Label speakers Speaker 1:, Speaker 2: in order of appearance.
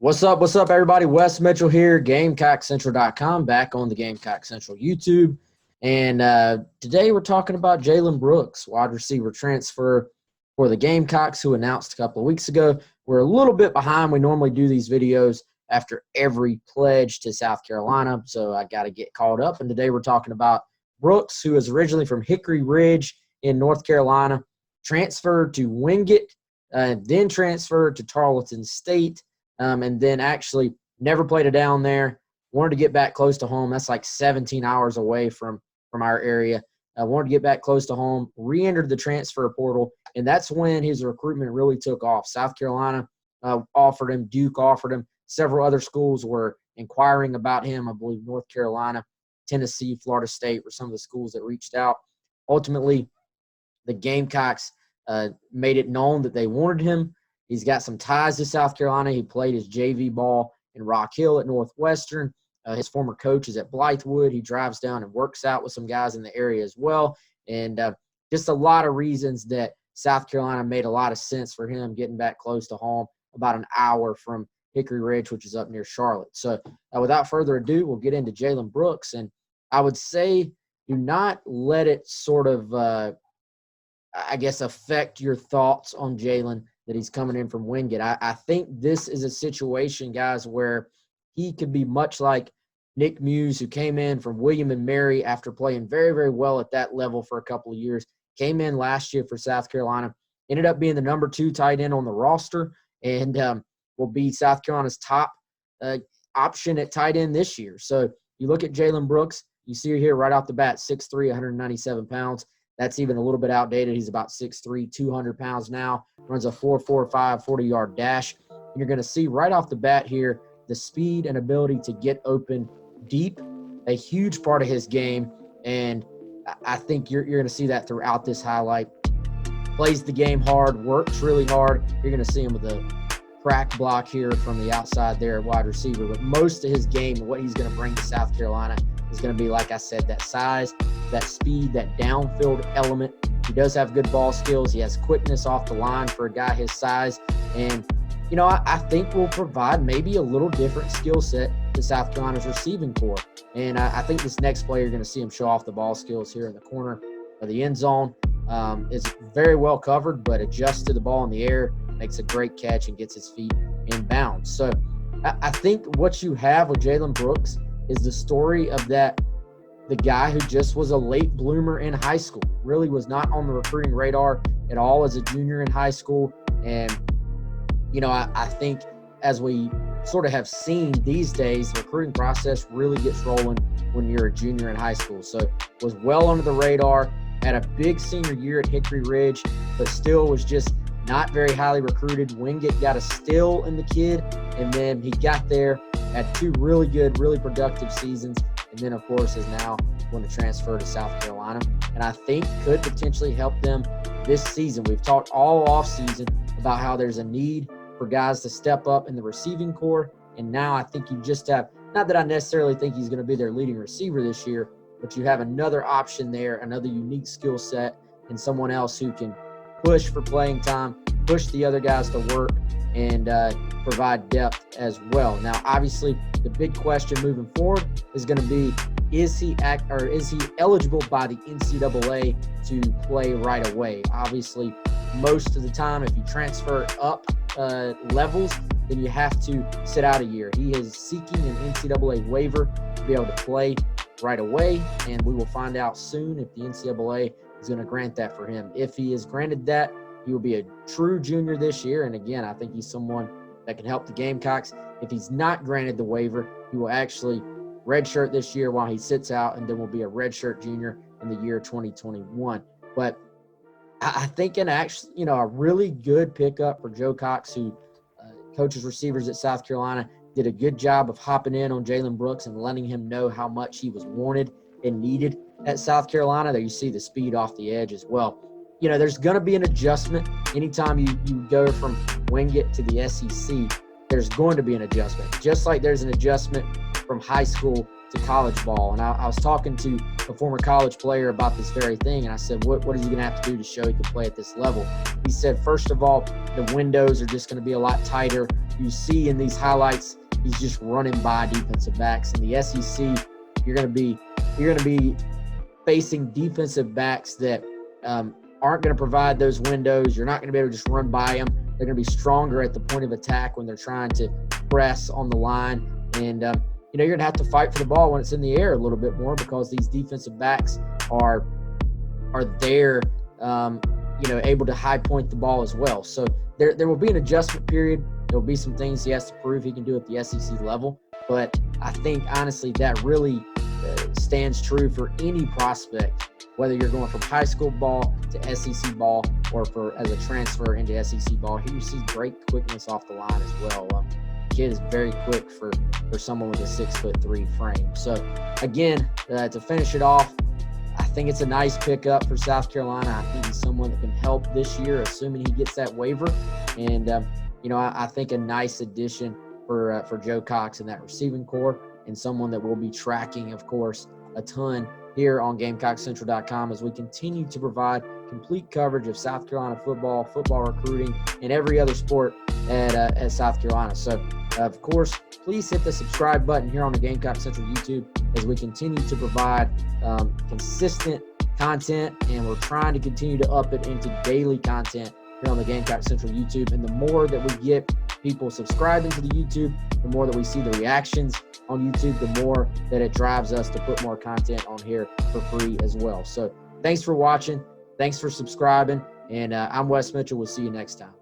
Speaker 1: What's up, everybody? Wes Mitchell here, GamecockCentral.com, back on the Gamecock Central YouTube. And today we're talking about Jalen Brooks, wide receiver transfer for the Gamecocks, who announced a couple of weeks ago. We're a little bit behind. We normally do these videos after every pledge to South Carolina, so I got to get caught up. And today we're talking about Brooks, who is originally from Hickory Ridge in North Carolina, transferred to Wingate, then transferred to Tarleton State, and then actually never played a down there. Wanted to get back close to home. That's like 17 hours away from our area. Wanted to get back close to home, re-entered the transfer portal, and that's when his recruitment really took off. South Carolina offered him. Duke offered him. Several other schools were inquiring about him. I believe North Carolina, Tennessee, Florida State were some of the schools that reached out. Ultimately, the Gamecocks made it known that they wanted him. He's got some ties to South Carolina. He played his JV ball in Rock Hill at Northwestern. His former coach is at Blythewood. He drives down and works out with some guys in the area as well. And just a lot of reasons that South Carolina made a lot of sense for him getting back close to home, about an hour from Hickory Ridge, which is up near Charlotte. So without further ado, we'll get into Jalen Brooks. And I would say do not let it sort of, affect your thoughts on Jalen that he's coming in from Wingate. I think this is a situation, guys, where he could be much like Nick Muse, who came in from William and Mary after playing very, very well at that level for a couple of years, came in last year for South Carolina, ended up being the number 2 tight end on the roster, and will be South Carolina's top option at tight end this year. So you look at Jalen Brooks, you see here right off the bat, 6'3", 197 pounds. That's even a little bit outdated. He's about 6'3", 200 pounds now, runs a 4.45 40-yard dash. And you're going to see right off the bat here the speed and ability to get open deep, a huge part of his game. And I think you're going to see that throughout this highlight. Plays the game hard, works really hard. You're going to see him with a crack block here from the outside there at wide receiver. But most of his game and what he's going to bring to South Carolina is going to be, like I said, that size, that speed, that downfield element. He does have good ball skills. He has quickness off the line for a guy his size. And, I think will provide maybe a little different skill set to South Carolina's receiving corps. And I think this next play, you're going to see him show off the ball skills here in the corner of the end zone. Is very well covered, but adjusts to the ball in the air, makes a great catch, and gets his feet in bounds. So I think what you have with Jalen Brooks is the story of the guy who just was a late bloomer in high school, really was not on the recruiting radar at all as a junior in high school. And, I think as we sort of have seen these days, the recruiting process really gets rolling when you're a junior in high school. So was well under the radar, had a big senior year at Hickory Ridge, but still was just not very highly recruited. Wingate got a steal in the kid, and then he got there, had 2 really good, really productive seasons, and then, of course, is now going to transfer to South Carolina. And I think could potentially help them this season. We've talked all offseason about how there's a need for guys to step up in the receiving corps. And now I think you just have, not that I necessarily think he's going to be their leading receiver this year, but you have another option there, another unique skill set, and someone else who can push for playing time, push the other guys to work, and provide depth as well. Now, obviously, the big question moving forward is going to be, is he eligible by the NCAA to play right away? Obviously, most of the time, if you transfer up levels, then you have to sit out a year. He is seeking an NCAA waiver to be able to play right away, and we will find out soon if the NCAA is going to grant that for him. If he is granted that, he will be a true junior this year, and again, I think he's someone that can help the Gamecocks. If he's not granted the waiver, he will actually redshirt this year while he sits out, and then will be a redshirt junior in the year 2021. But I think a really good pickup for Joe Cox, who coaches receivers at South Carolina, did a good job of hopping in on Jalen Brooks and letting him know how much he was wanted and needed at South Carolina. There you see the speed off the edge as well. There's going to be an adjustment anytime you go from Wingate to the SEC. There's going to be an adjustment, just like there's an adjustment from high school to college ball. And I was talking to a former college player about this very thing, and I said, what is he going to have to do to show he can play at this level? He said, first of all, the windows are just going to be a lot tighter. You see in these highlights, he's just running by defensive backs. In the SEC, you're going to be facing defensive backs that aren't going to provide those windows. You're not going to be able to just run by them. They're going to be stronger at the point of attack when they're trying to press on the line. And, you're going to have to fight for the ball when it's in the air a little bit more, because these defensive backs are there, able to high point the ball as well. So there will be an adjustment period. There will be some things he has to prove he can do at the SEC level. But I think, honestly, that really stands true for any prospect, whether you're going from high school ball to SEC ball or as a transfer into SEC ball. He sees great quickness off the line as well. Kid is very quick for someone with a 6'3" frame. So, again, to finish it off, I think it's a nice pickup for South Carolina. I think he's someone that can help this year, assuming he gets that waiver. And, I think a nice addition for Joe Cox in that receiving core, and someone that we'll be tracking, of course, a ton here on GamecockCentral.com as we continue to provide complete coverage of South Carolina football recruiting, and every other sport at South Carolina. So, of course, please hit the subscribe button here on the Gamecock Central YouTube as we continue to provide consistent content, and we're trying to continue to up it into daily content here on the Gamecock Central YouTube. And the more that we get people subscribing to the YouTube, the more that we see the reactions on YouTube, the more that it drives us to put more content on here for free as well. So thanks for watching. Thanks for subscribing. And I'm Wes Mitchell. We'll see you next time.